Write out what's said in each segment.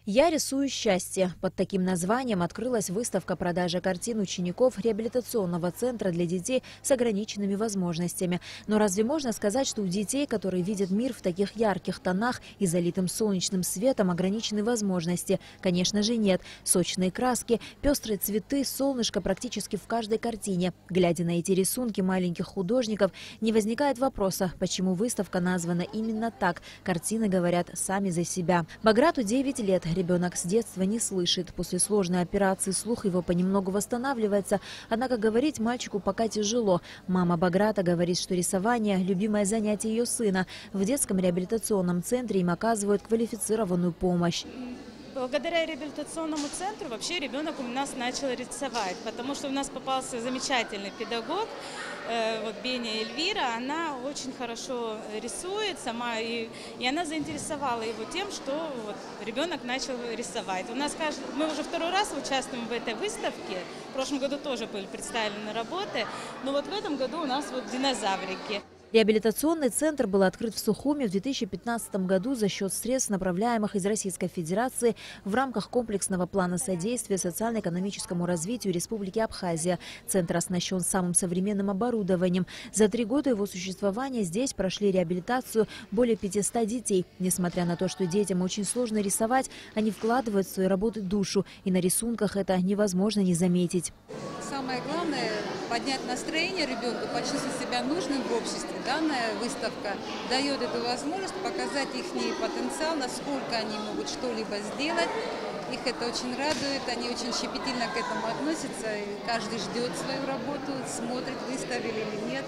«Я рисую счастье». Под таким названием открылась выставка продажи картин учеников реабилитационного центра для детей с ограниченными возможностями. Но разве можно сказать, что у детей, которые видят мир в таких ярких тонах и залитым солнечным светом, ограничены возможности? Конечно же нет. Сочные краски, пестрые цветы, солнышко практически в каждой картине. Глядя на эти рисунки маленьких художников, не возникает вопроса, почему выставка названа именно так. Картины говорят сами за себя. Баграту 9 лет. Ребенок с детства не слышит. После сложной операции слух его понемногу восстанавливается. Однако говорить мальчику пока тяжело. Мама Баграта говорит, что рисование – любимое занятие ее сына. В детском реабилитационном центре им оказывают квалифицированную помощь. Благодаря реабилитационному центру вообще ребенок у нас начал рисовать, потому что у нас попался замечательный педагог, вот Беня Эльвира, она очень хорошо рисует сама, и она заинтересовала его тем, что вот ребенок начал рисовать. Мы уже второй раз участвуем в этой выставке, в прошлом году тоже были представлены работы, но вот в этом году у нас вот динозаврики. Реабилитационный центр был открыт в Сухуми в 2015 году за счет средств, направляемых из Российской Федерации в рамках комплексного плана содействия социально-экономическому развитию Республики Абхазия. Центр оснащен самым современным оборудованием. За 3 года его существования здесь прошли реабилитацию более 500 детей. Несмотря на то, что детям очень сложно рисовать, они вкладывают в свои работы душу, и на рисунках это невозможно не заметить. Самое главное – поднять настроение ребенку, почувствовать себя нужным в обществе. Данная выставка дает эту возможность показать их потенциал, насколько они могут что-либо сделать. Их это очень радует, они очень щепетильно к этому относятся. Каждый ждет свою работу, смотрит, выставили или нет.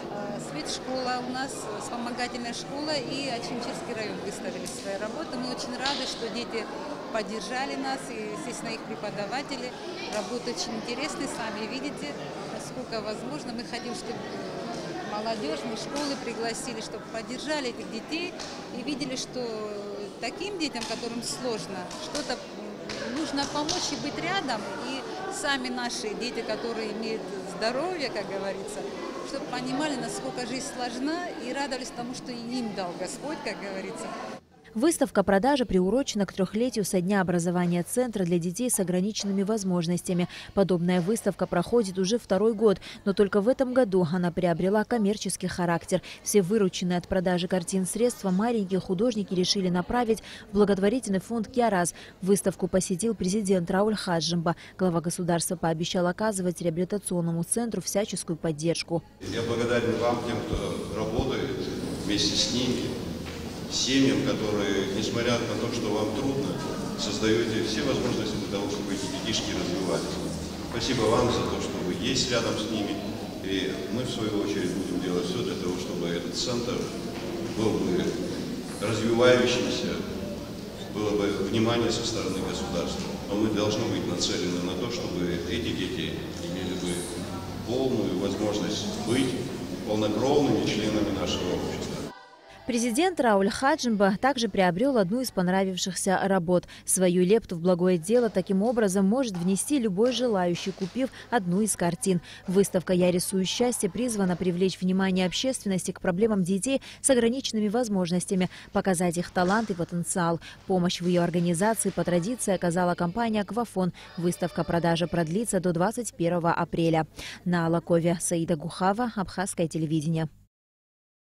Светшкола у нас, вспомогательная школа и Ачимчирский район выставили свои работы. Мы очень рады, что дети поддержали нас, и, естественно, их преподаватели. Работы очень интересные, сами видите, насколько возможно. Мы хотим, чтобы молодежь, мы школы пригласили, чтобы поддержали этих детей и видели, что таким детям, которым сложно, что-то нужно помочь и быть рядом. И сами наши дети, которые имеют здоровье, как говорится, чтобы понимали, насколько жизнь сложна, и радовались тому, что им дал Господь, как говорится. Выставка продажи приурочена к 3-летию со дня образования Центра для детей с ограниченными возможностями. Подобная выставка проходит уже 2-й год, но только в этом году она приобрела коммерческий характер. Все вырученные от продажи картин средства маленькие художники решили направить в благотворительный фонд «Киараз». Выставку посетил президент Рауль Хаджимба. Глава государства пообещал оказывать реабилитационному центру всяческую поддержку. Я благодарен вам, тем, кто работает вместе с ними, семьям, которые, несмотря на то, что вам трудно, создаете все возможности для того, чтобы эти детишки развивались. Спасибо вам за то, что вы есть рядом с ними. И мы, в свою очередь, будем делать все для того, чтобы этот центр был бы развивающимся, было бы внимание со стороны государства. Но мы должны быть нацелены на то, чтобы эти дети имели бы полную возможность быть полнокровными членами нашего общества. Президент Рауль Хаджимба также приобрел одну из понравившихся работ. Свою лепту в благое дело таким образом может внести любой желающий, купив одну из картин. Выставка «Я рисую счастье» призвана привлечь внимание общественности к проблемам детей с ограниченными возможностями, показать их талант и потенциал. Помощь в ее организации по традиции оказала компания «Аквафон». Выставка-продажа продлится до 21 апреля. На Алакове Саида Гухава, Абхазское телевидение.